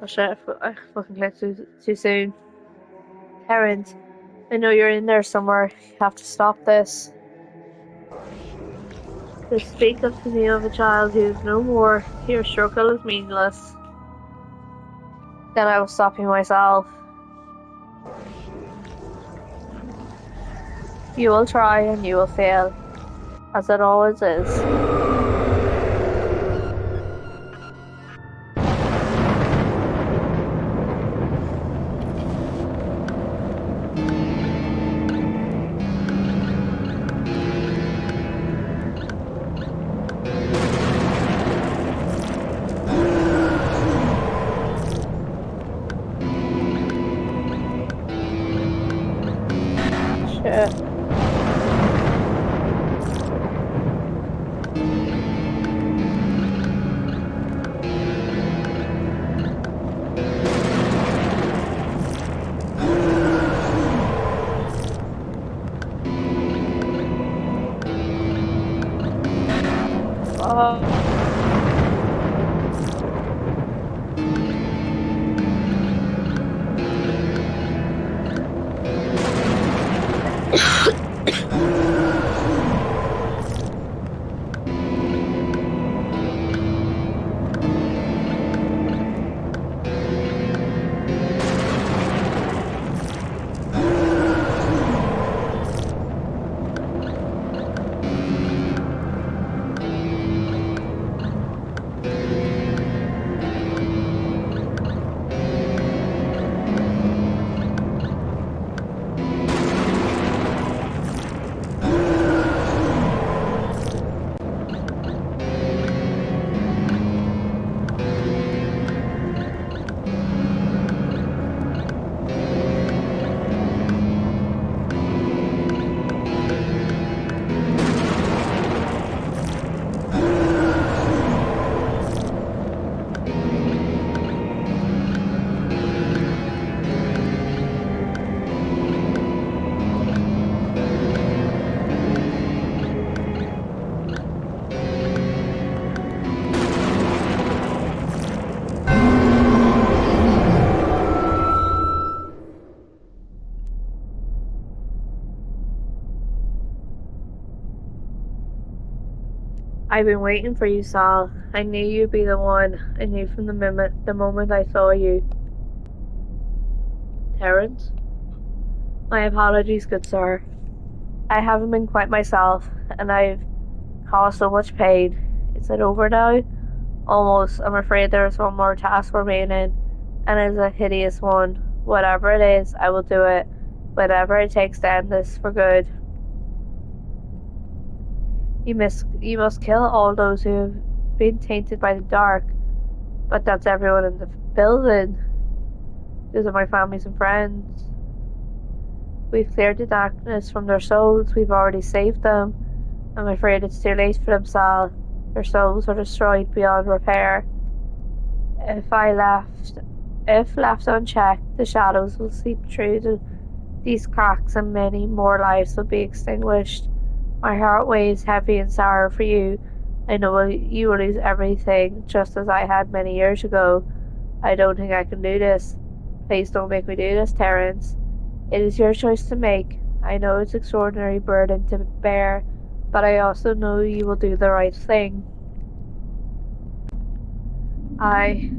Oh shit, I fucking clicked too soon. Terrence, I know you're in there somewhere. You have to stop this. To speak of the name of a child who is no more, your struggle is meaningless. Then I will stop you myself. You will try and you will fail, as it always is. Shit. Oh. I've been waiting for you, Sal. I knew you'd be the one. I knew from the moment I saw you. Terence? My apologies, good sir. I haven't been quite myself, and I've caused so much pain. Is it over now? Almost. I'm afraid there is one more task remaining, and it's a hideous one. Whatever it is, I will do it. Whatever it takes to end this for good. You must kill all those who have been tainted by the dark. But that's everyone in the building. Those are my families and friends. We've cleared the darkness from their souls. We've already saved them. I'm afraid it's too late for them, Sal. Their souls are destroyed beyond repair. If I left, if left unchecked, the shadows will seep through these cracks and many more lives will be extinguished. My heart weighs heavy in sorrow for you. I know you will lose everything, just as I had many years ago. I don't think I can do this. Please don't make me do this, Terence. It is your choice to make. I know it's an extraordinary burden to bear, but I also know you will do the right thing. I.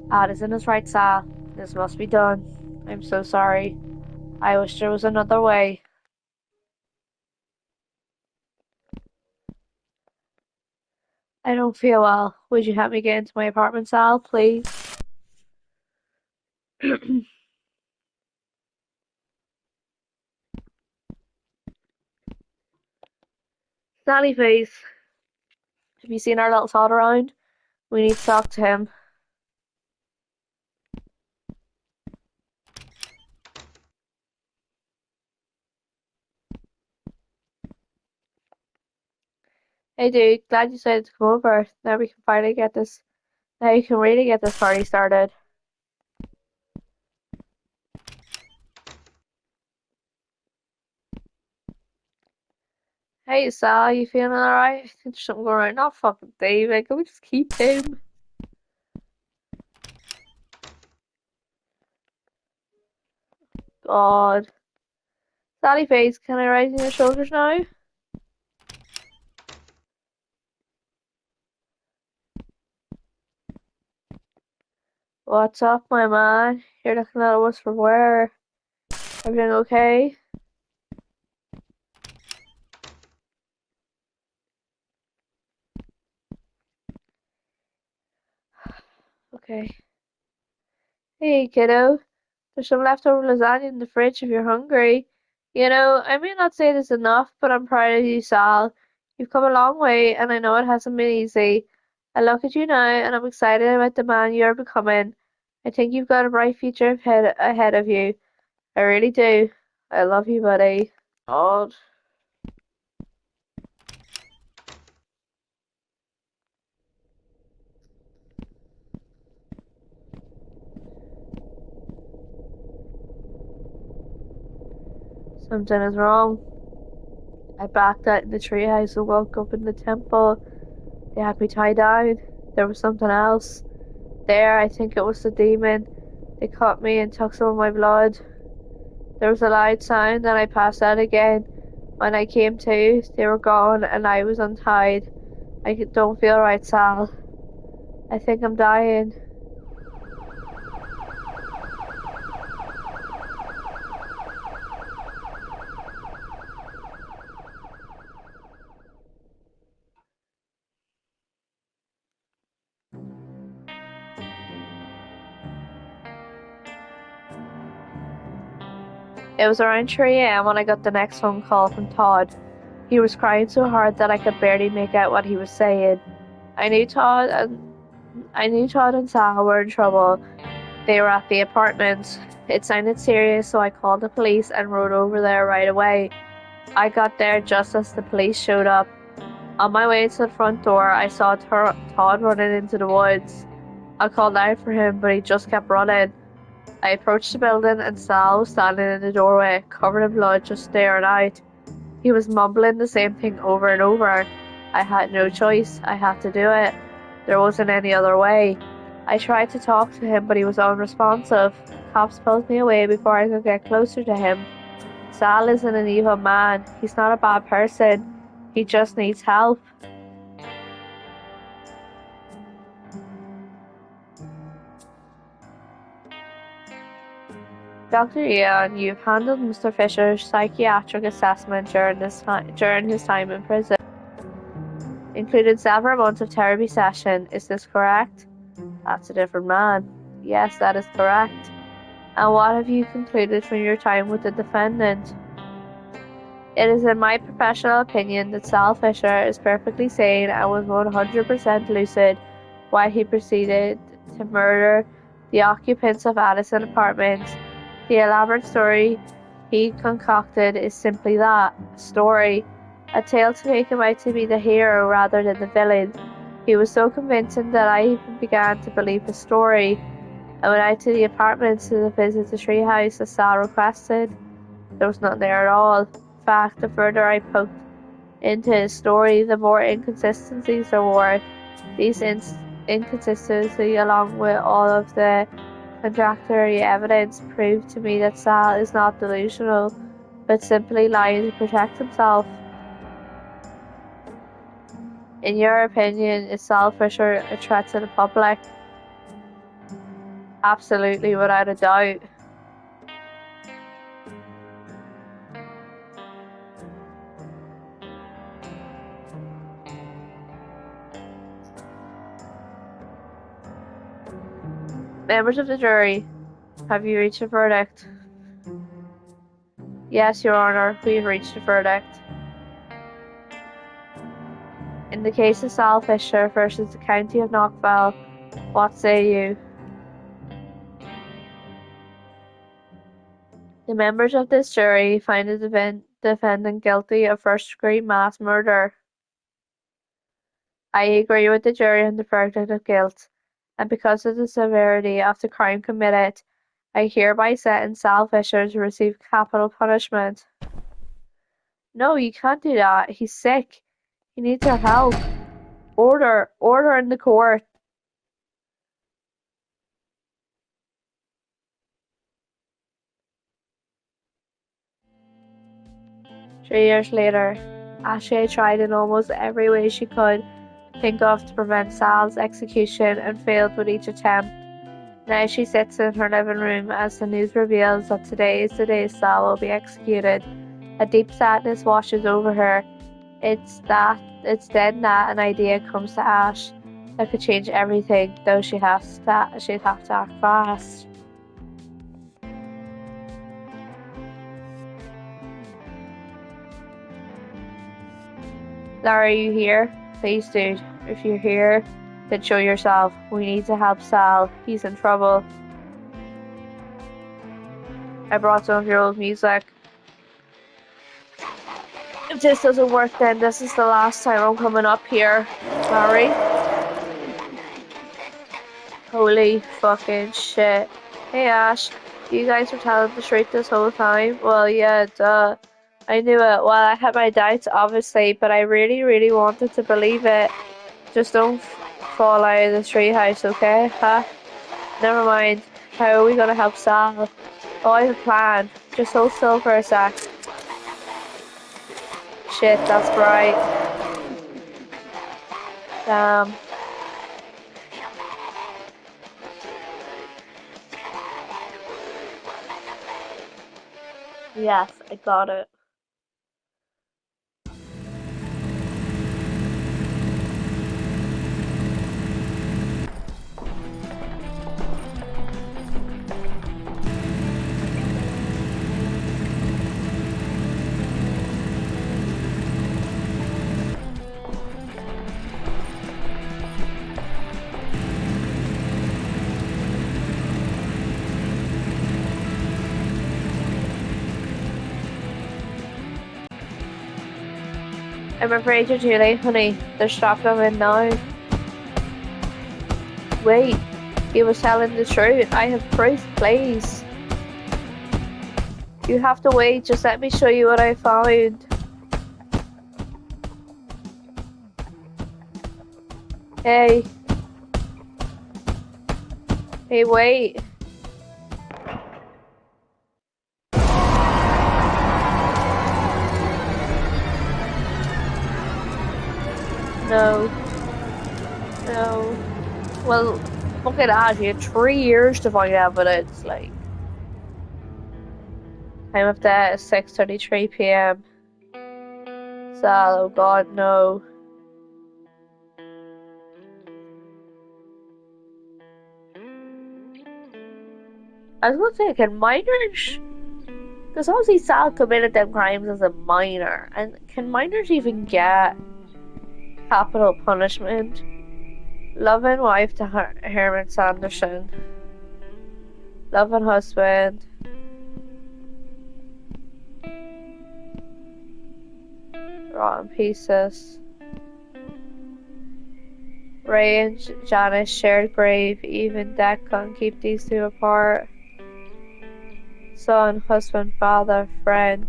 Addison is right, Sal. This must be done. I'm so sorry. I wish there was another way. I don't feel well. Would you help me get into my apartment, Sal, please? Sally face. Have you seen our little Todd around? We need to talk to him. Hey dude, glad you decided to come over. Now we can finally get this. Now you can really get this party started. Hey Sal, you feeling alright? I think there's something going right. Not fucking David. Can we just keep him? God. Sally face, can I rise on your shoulders now? What's up, my man? You're looking at us from where? Everything okay? Okay. Hey, kiddo. There's some leftover lasagna in the fridge if you're hungry. You know, I may not say this enough, but I'm proud of you, Sal. You've come a long way, and I know it hasn't been easy. I look at you now, and I'm excited about the man you're becoming. I think you've got a bright future ahead of you. I really do. I love you, buddy. God. Something is wrong. I backed out in the treehouse and woke up in the temple. They had me tied down. There was something else. There, I think it was the demon. They caught me and took some of my blood. There was a loud sound and I passed out again. When I came to, they were gone and I was untied. I don't feel right, Sal. I think I'm dying. It was around 3 a.m. when I got the next phone call from Todd. He was crying so hard that I could barely make out what he was saying. I knew Todd and I knew Todd and Sal were in trouble. They were at the apartment. It sounded serious, so I called the police and rode over there right away. I got there just as the police showed up. On my way to the front door, I saw Todd running into the woods. I called out for him, but he just kept running. I approached the building and Sal was standing in the doorway, covered in blood, just staring out. He was mumbling the same thing over and over. I had no choice. I had to do it. There wasn't any other way. I tried to talk to him, but he was unresponsive. Cops pulled me away before I could get closer to him. Sal isn't an evil man. He's not a bad person. He just needs help. Dr. Ian, you've handled Mr. Fisher's psychiatric assessment during his time in prison. Included several months of therapy session. Is this correct? That's a different man. Yes, that is correct. And what have you concluded from your time with the defendant? It is in my professional opinion that Sal Fisher is perfectly sane and was 100% lucid while he proceeded to murder the occupants of Addison Apartments. The elaborate story he concocted is simply that, a story, a tale to make him out to be the hero rather than the villain. He was so convincing that I even began to believe his story. I went out to the apartments to visit the treehouse as Sal requested. There was nothing there at all. In fact, the further I poked into his story, the more inconsistencies there were. These inconsistencies, along with all of the contradictory evidence, proved to me that Sal is not delusional, but simply lying to protect himself. In your opinion, is Sal Fisher a threat to the public? Absolutely, without a doubt. Members of the jury, have you reached a verdict? Yes, Your Honour, we have reached a verdict. In the case of Sal Fisher versus the County of Knockville, what say you? The members of this jury find the defendant guilty of first-degree mass murder. I agree with the jury on the verdict of guilt, and because of the severity of the crime committed, I hereby sentence Sal Fisher to receive capital punishment. No, you can't do that. He's sick. He needs our help. Order in the court. 3 years later, Ashley tried in almost every way she could think of to prevent Sal's execution and failed with each attempt. Now she sits in her living room as the news reveals that today is the day Sal will be executed. A deep sadness washes over her. It's then that an idea comes to Ash that could change everything, though she'd have to act fast. Lara, are you here? Please, dude. If you're here, then show yourself. We need to help Sal. He's in trouble. I brought some of your old music. If this doesn't work, then this is the last time I'm coming up here. Larry? Holy fucking shit. Hey Ash, you guys were telling the truth this whole time? Well, yeah, duh. I knew it. Well, I had my doubts, obviously, but I really, really wanted to believe it. Just don't fall out of the treehouse, okay? Huh? Never mind. How are we gonna help Sal? Oh, I have a plan. Just hold still for a sec. Shit, that's right. Damn. Yes, I got it. I'm afraid you're too late, honey. They're strapping him in now. Wait, he was telling the truth. I have proof, please. You have to wait. Just let me show you what I found. Hey. Hey, wait. No. No. Well, look at that. You had 3 years to find evidence. Like, time of death is 6:33 p.m. Sal, oh God, no. I was gonna say, can minors? Because obviously Sal committed them crimes as a minor, and can minors even get capital punishment? Loving wife to Herman Sanderson. Loving husband. Rotten pieces. Ray and Janice shared grave. Even death can't keep these two apart. Son, husband, father, friend.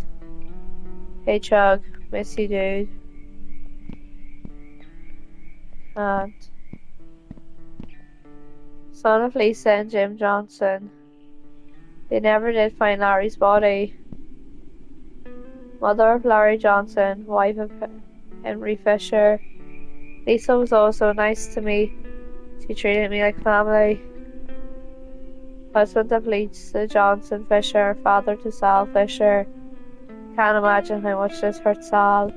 Hey Chug, miss you, dude. Can't. Son of Lisa and Jim Johnson. They never did find Larry's body. Mother of Larry Johnson, wife of Henry Fisher. Lisa was also nice to me. She treated me like family. Husband of Lisa Johnson Fisher, father to Sal Fisher. Can't imagine how much this hurt Sal.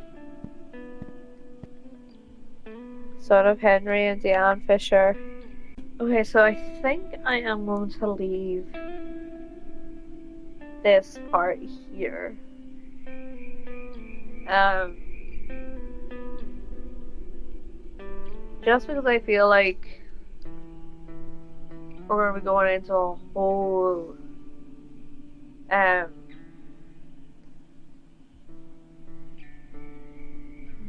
Son of Henry and Deanne Fisher. Okay, so I think I am going to leave this part here. Um, just because I feel like we're gonna be going into a whole um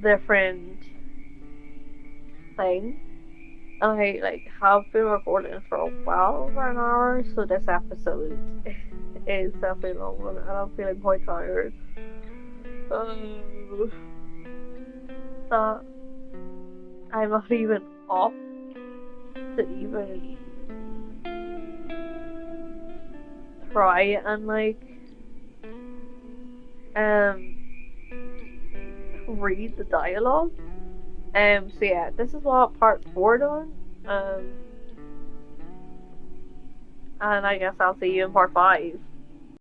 different thing. And I like have been recording for a while over an hour, so this episode is definitely long one, and I'm feeling quite tired. Oh, that I'm not even up to even try and like um read the dialogue. So yeah, this is what part 4 done. Um, and I guess I'll see you in part 5.